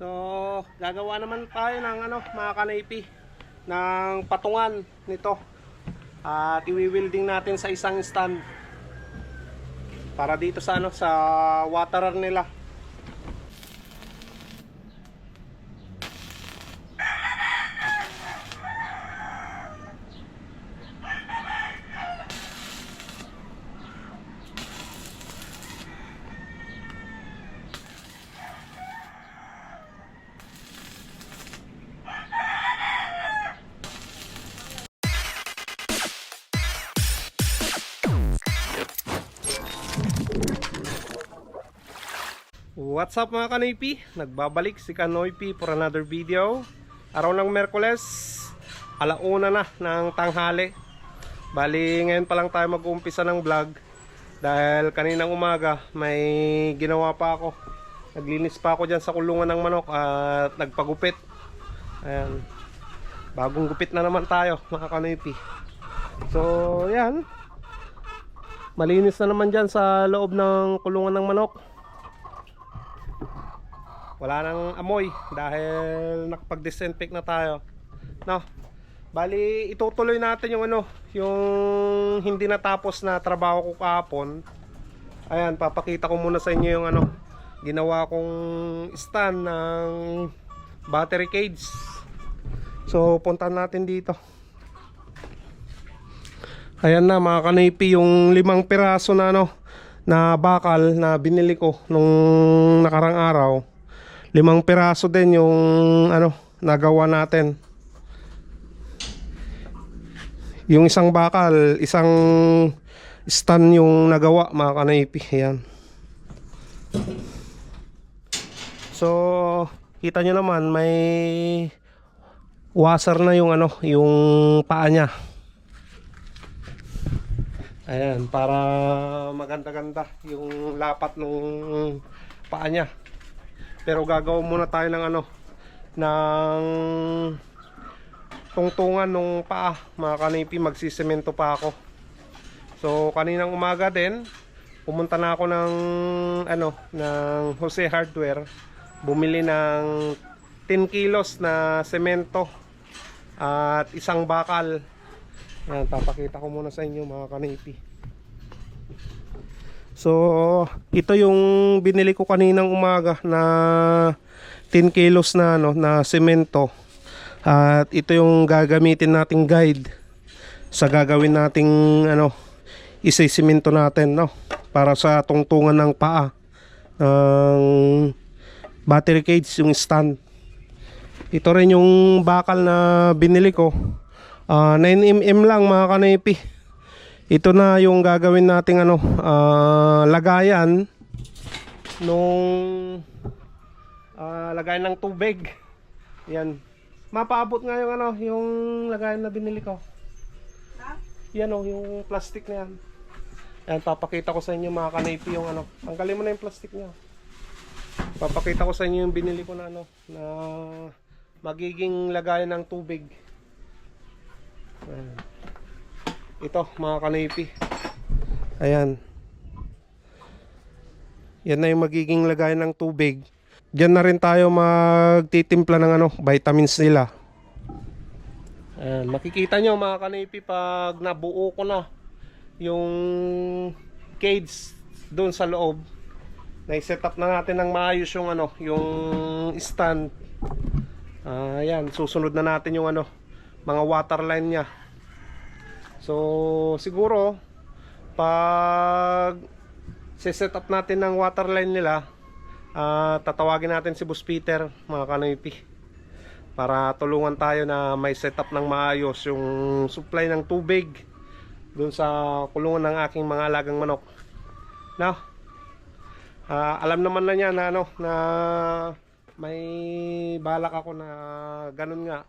So, gagawa naman tayo ng mga kanaypi ng patungan nito. At i-welding natin sa isang stand para dito sa sa waterer nila. What's up mga kanoypi? Nagbabalik si Kanoypi for another video. Araw ng Merkules, alauna na ng tanghali. Bali ngayon pa lang tayo mag-uumpisa ng vlog. Dahil kaninang umaga may ginawa pa ako. Naglinis pa ako dyan sa kulungan ng manok at nagpagupit. Ayan. Bagong gupit na naman tayo mga kanoypi. So yan, malinis na naman dyan sa loob ng kulungan ng manok. Wala nang amoy dahil nakapag-disinfect na tayo. No. Bali itutuloy natin yung yung hindi natapos na trabaho ko kahapon. Ayan, papakita ko muna sa inyo yung ginawa kong stand ng battery cage. So puntahan natin dito. Ayan na mga kanoypi, yung 5 piraso na na bakal na binili ko nung nakarang araw. 5 piraso din yung nagawa natin. Yung isang bakal, isang stand yung nagawa mga kanoypi. Ayan. So kita nyo naman may washer na yung yung paa nya. Ayan, para maganda-ganda yung lapat ng paa nya. Pero gagawa muna tayo ng ng tungtungan ng paa mga kanipi. Magsisemento pa ako. So kaninang umaga din pumunta na ako ng ng Jose Hardware. Bumili ng 10 kilos na semento at isang bakal. Yan, papakita ko muna sa inyo mga kanipi. So ito yung binili ko kaninang umaga na 10 kilos na na semento. At ito yung gagamitin nating guide sa gagawin nating isisemento natin para sa tungtungan ng paa ng battery cage, yung stand. Ito rin yung bakal na binili ko, 9mm lang mga kanoypi. Ito na yung gagawin nating lagayan nung lagayan ng tubig. Yan. Mapaabot nga yung yung lagayan na binili ko. Yan yung plastic na yan. Yan, papakita ko sa inyo mga kanoypi yung tanggalin mo na yung plastic niya. Papakita ko sa inyo yung binili ko na na magiging lagayan ng tubig. Ayan. Ito mga kanoypi. Ayan. Yan na yung magiging lagayan ng tubig. Diyan na rin tayo magtitimpla ng vitamins nila. Ayan. Makikita nyo mga kanoypi pag nabuo ko na yung cage doon sa loob. Na-set up na natin ng maayos yung yung stand. Ayan, susunod na natin yung mga water line niya. So siguro pag set up natin ng water line nila, tatawagin natin si Boss Peter mga kanoypi para tulungan tayo na may set up ng maayos yung supply ng tubig doon sa kulungan ng aking mga alagang manok. Now, alam naman na niya na na may balak ako na ganun nga.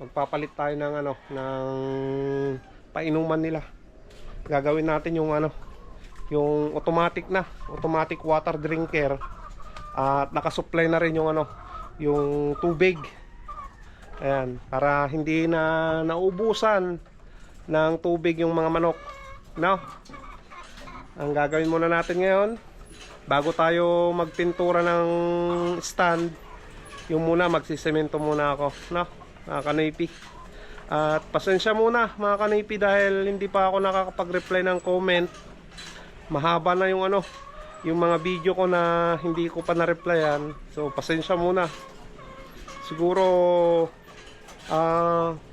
Magpapalit tayo ng ng painuman nila. Gagawin natin yung yung automatic water drinker. At nakasupply na rin yung yung tubig. Ayan, para hindi na naubusan ng tubig yung mga manok. No? Ang gagawin muna natin ngayon, bago tayo magpintura ng stand, yung muna, magsisemento muna ako, no, mga kanipi. At pasensya muna mga kanipi dahil hindi pa ako nakakapag-reply ng comment. Mahaba na yung ano, yung mga video ko na hindi ko pa na-replyan. So pasensya muna. Siguro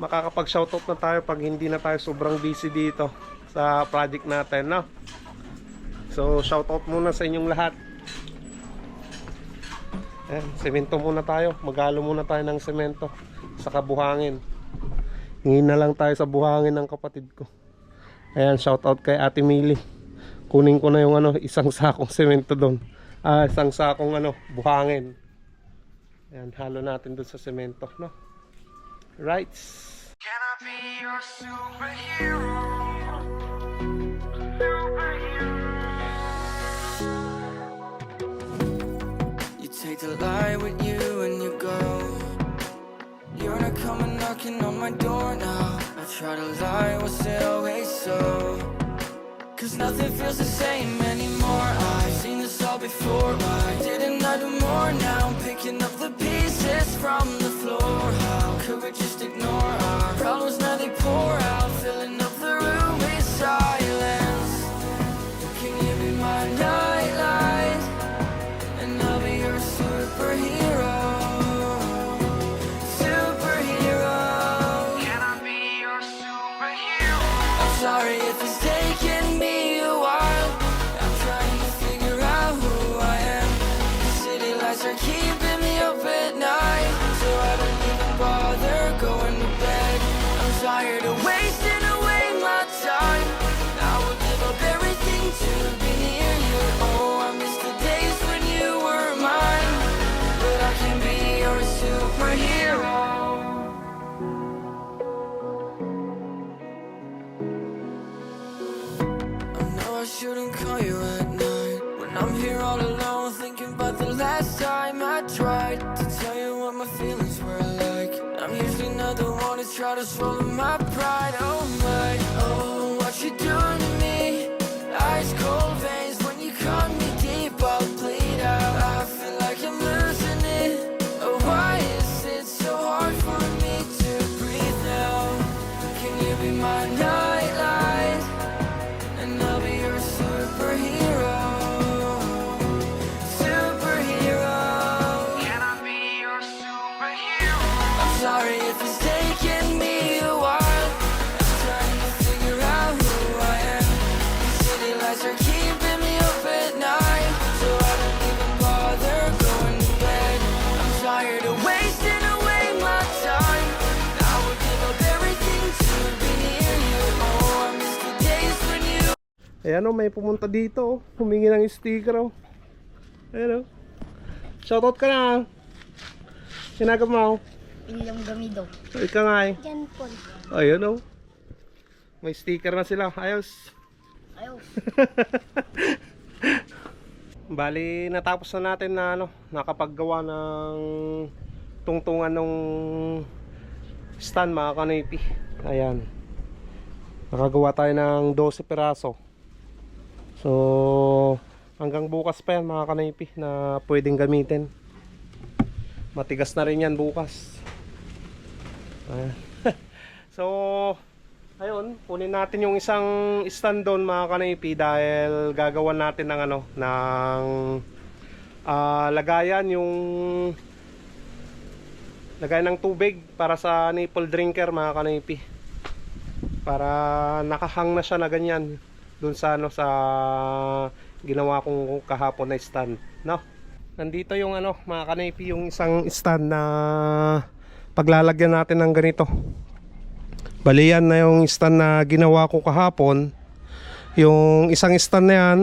makakapag-shoutout na tayo pag hindi na tayo sobrang busy dito sa project natin, no? So shoutout muna sa inyong lahat. Ayan, semento muna tayo. Maghalo muna tayo ng semento sa buhangin. Hingin na lang tayo sa buhangin ng kapatid ko. Ayan, shoutout kay Ate Mili. Kunin ko na yung ano, isang sakong semento doon. Isang sakong ano, buhangin. Ayan, halo natin doon sa semento, no? Right. Can I be your superhero? You take the light with you and you go. You're not coming knocking on my door now. I try to lie, was it always so? Cause nothing feels the same anymore. I've seen this all before. Why didn't I do more? Now I'm picking up the pieces from the floor. How could we just ignore our problems? Now they pour out, filling up the room with silence. Can you be my nightlight? And I'll be your superhero. Superhero. Can I be your superhero? I'm sorry if it's taking me a while. I'm trying to figure out who I am. The city lights are keeping me up at night, so I don't even bother going to bed. I'm tired of wasting away my time. I would give up everything to be near you. Oh, I miss the days when you were mine, but I can be your superhero. I know I shouldn't call you at night when I'm here all alone, thinking about the last time I tried to tell you what my feelings were like. I'm usually not the one to try to swallow my pride. Oh my, oh, what you doing to me? Ice cold veins when you cut me deep, I'll bleed out. I feel like I'm losing it. Oh, why is it so hard for me to breathe now? Can you be my nightlight? And I'll be your superhero. Superhero. Can I be your superhero? I'm sorry if it's taking me a while. I'm trying to figure out who I am. City lights are keeping me up at night, so I don't even bother going to bed. I'm tired of wasting away my time. I would give up everything to be near you. Oh, I miss the days when you. Ayan o, may pumunta dito oh. Humingi ng sticker oh. Ayan o. Shoutout ka na. Sinagap mo. Ilang gamido. Ika nga eh. Yan po. Ayan o. May sticker na sila. Ayos. Ayaw. Bali, natapos na natin na ano, nakapaggawa ng tungtungan ng stand mga kanipi. Ayan. Nakagawa tayo ng 12 piraso. So, hanggang bukas pa yan mga kanipi na pwedeng gamitin. Matigas na rin yan bukas. Ayan. So, ayun, kunin natin yung isang stand doon mga kanipi dahil gagawan natin ng ano, ng lagayan, yung lagayan ng tubig para sa nipple drinker mga kanipi. Para nakahang na siya na ganyan doon sa ano, sa ginawa kong kahapon na stand, no? Nandito yung ano mga kanipi, yung isang stand na paglalagyan natin ng ganito. Bali yan na yung stand na ginawa ko kahapon. Yung isang stand na yan,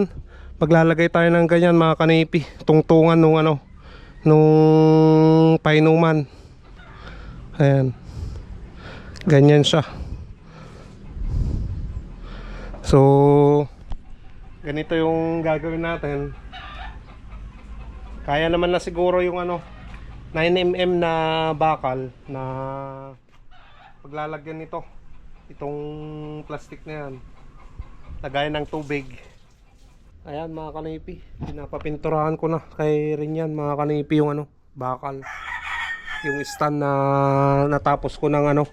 maglalagay tayo ng ganyan mga kanipi, tungtungan nung ano, nung painuman. Ayan, ganyan siya. So ganito yung gagawin natin. Kaya naman na siguro yung ano 9mm na bakal na paglalagyan nito, itong plastic na yan, lagayan ng tubig. Ayan mga kanipi, pinapapinturahan ko na kay rin yan mga kanipi yung ano, bakal. yung stand na natapos ko ng ano,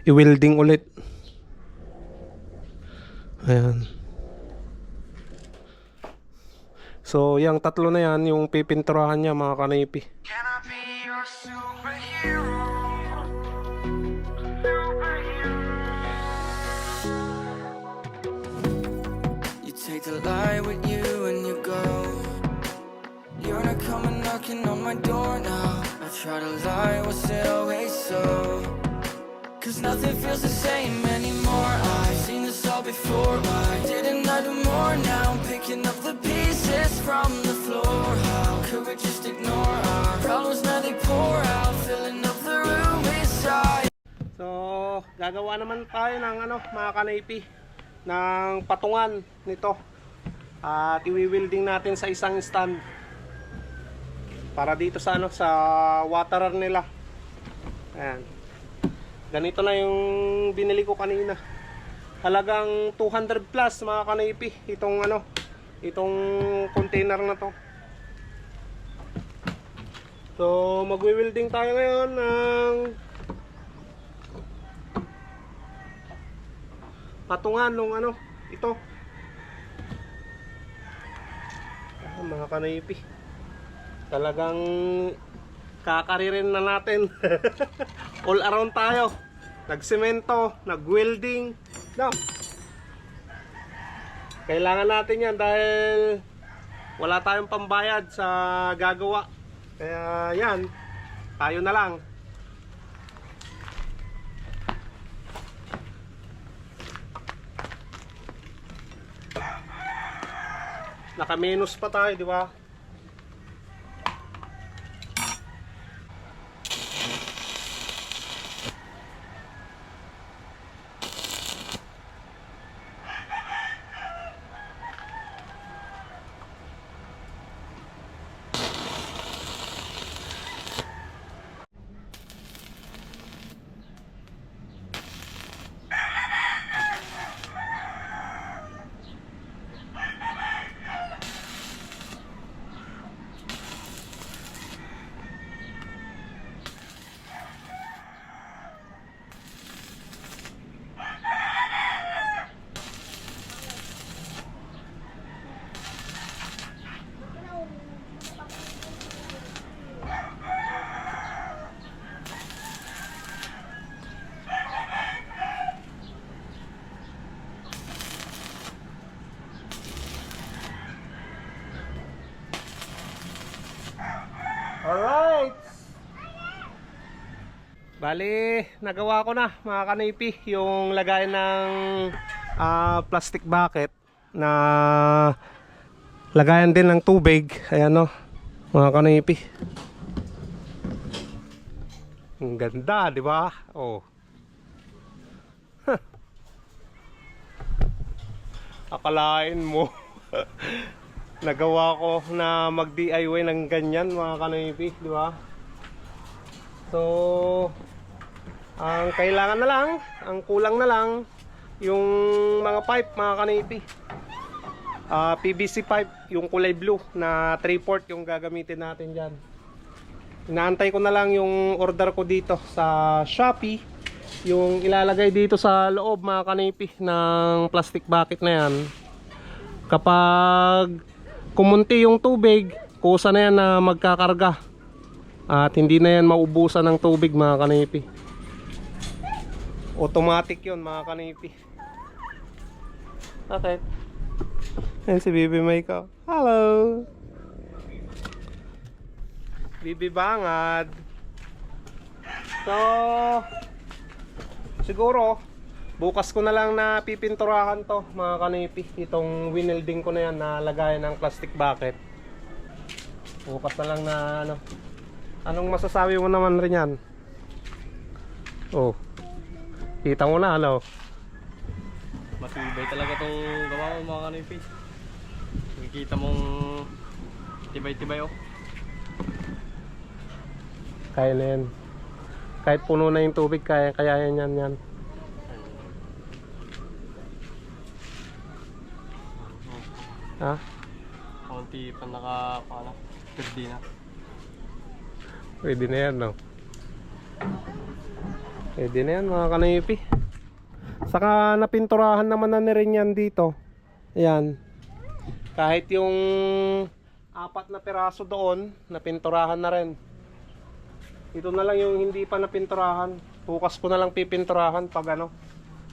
i-welding ulit. Ayan. So, yung tatlo na yan, yung pipinturahan niya mga kanipi. Can I be your superhero? You take the light with you and you go. You're not coming knocking on my door now. I try to lie, was it always so? Cause nothing feels the same anymore. I've seen this all before. Why didn't I do more? Now I'm picking up the pieces from the floor. How could we just ignore our problems? Now they pour out, filling up the room inside. So, gagawa naman tayo ng ano, mga kanipi, ng patungan nito. At i-welding natin sa isang stand. Para dito sa ano, sa waterer nila. Ayan. Ganito na yung binili ko kanina. Halagang 200 plus mga kanipi itong ano, itong container na to. So magwi-welding tayo ngayon ng patungan nung ano, ito. Mga kanipi. Talagang kakaririn na natin. All around tayo. Nagsemento, nagwelding. No. Kailangan natin yan dahil wala tayong pambayad sa gagawa. Kaya yan, tayo na lang. Naka-minus pa tayo, di ba? Alright. Bali, nagawa ko na mga kanipi yung lagay ng plastic bucket na lagayan din ng tubig. Ayan o, mga kanipi. Ang ganda, di ba? Oh. Akalain mo. Nagawa ko na mag-DIY ng ganyan mga kanipi, di ba? So, ang kailangan na lang, ang kulang na lang yung mga pipe mga kanipi. PVC pipe, yung kulay blue na 3/4 yung gagamitin natin diyan. Inaantay ko na lang yung order ko dito sa Shopee, yung ilalagay dito sa loob mga kanipi ng plastic bucket na yan. Kapag kumunti yung tubig, kusa na yan na magkakarga at hindi na yan maubusan ng tubig mga kanipi. Automatic yun mga kanipi. Okay. Ayan si Bibi Maika. Hello Bibi Bangad. So siguro bukas ko na lang na pipinturahan to mga kanipi. Itong winelding ko na yan na lagayan ng plastic bucket. Bukas na lang na ano. Anong masasabi mo naman rin yan? Oh, kita mo na ano. Matibay talaga tong gawa mo mga kanipi. Nakikita mong tibay-tibay oh. Kaya na yan. Kahit puno na yung tubig, kaya yan. Ha? Konti pa pwede na. Pwede na yan, no? Pwede na yan mga kanipi. Saka napinturahan naman na rin yan dito. Ayan. Kahit yung 4 na piraso doon, napinturahan na rin. Ito na lang yung hindi pa napinturahan. Bukas ko na lang pipinturahan pag ano,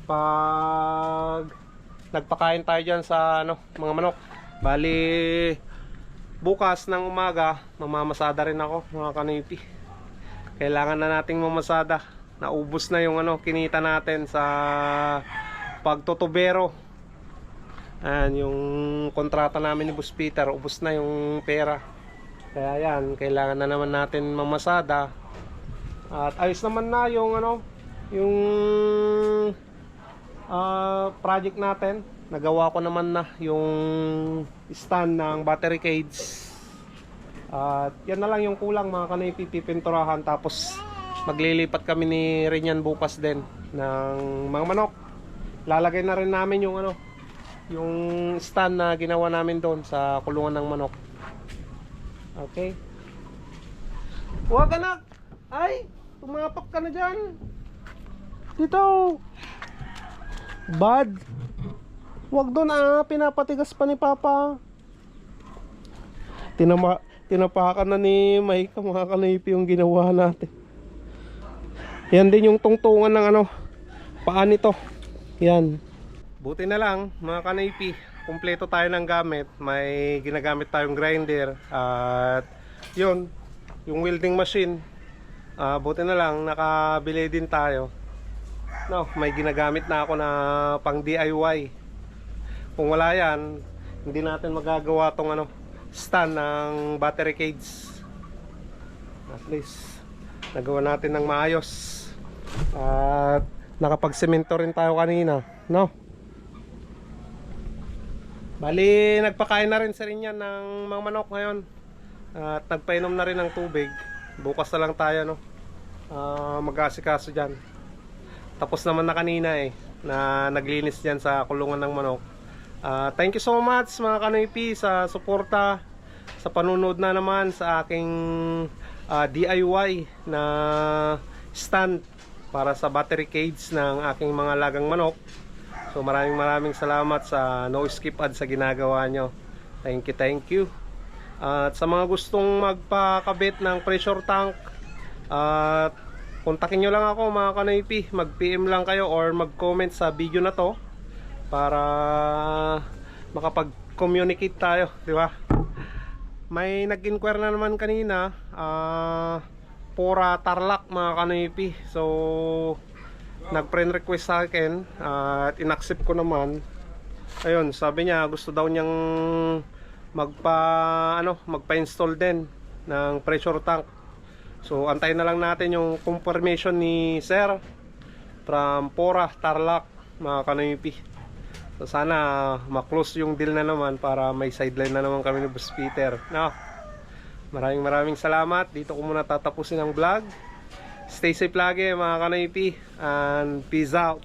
pag nagpakain tayo dyan sa ano, mga manok. Bali, bukas ng umaga, mamamasada rin ako mga kanipi. Kailangan na nating mamasada. Naubos na yung ano, kinita natin sa pagtutubero. Ayan, yung kontrata namin ni Boss Peter, ubos na yung pera. Kaya yan, kailangan na naman natin mamasada. At ayos naman na yung ano, yung project natin. Nagawa ko naman na yung stand ng battery cage. At yan na lang yung kulang mga kanipi, pipinturahan. Tapos maglilipat kami ni Rinyan bukas din ng mga manok. Lalagay na rin namin yung ano, yung stand na ginawa namin doon sa kulungan ng manok. Okay. Huwag anak! Ay! Tumapak ka na dyan! Dito! Bad! Huwag doon pinapatigas pa ni Papa. Tinapakan na ni Mike mga kanipi yung ginawa natin. Yan din yung tungtungan ng ano, paa nito. Yan. Buti na lang mga kanipi, kumpleto tayo ng gamit. May ginagamit tayong grinder at yun, yung welding machine. Buti na lang nakabili din tayo. No, may ginagamit na ako na pang DIY. Kung wala yan, hindi natin magagawa tong ano, stand ng battery cage. At least nagawa natin ng maayos. At nakapagsemento rin tayo kanina, no? Bali, nagpakain na rin sa rin yan ng mga manok ngayon. At nagpainom na rin ng tubig. Bukas na lang tayo, no? Mag-asikaso dyan. Tapos naman na kanina na naglinis dyan sa kulungan ng manok. Thank you so much mga kanipi sa suporta, sa panunod na naman sa aking DIY na stand para sa battery cage ng aking mga lagang manok. So maraming salamat sa no skip ad sa ginagawa nyo. Thank you. At sa mga gustong magpakabit ng pressure tank, kontakin nyo lang ako mga kanipi. Mag PM lang kayo or mag comment sa video na to para makapag-communicate tayo, di ba? May nag-inquire na naman kanina, Pora Tarlac mga kanipi. So nag-friend request sa akin at in-accept ko naman. Ayun, sabi niya gusto daw niyang magpa-install din ng pressure tank. So antayin na lang natin yung confirmation ni Sir from Pora Tarlac mga kanipi. So sana ma-close yung deal na naman para may sideline na naman kami ni Boss Peter. No? Maraming salamat. Dito ko muna tatapusin ang vlog. Stay safe lagi mga kanipi and peace out.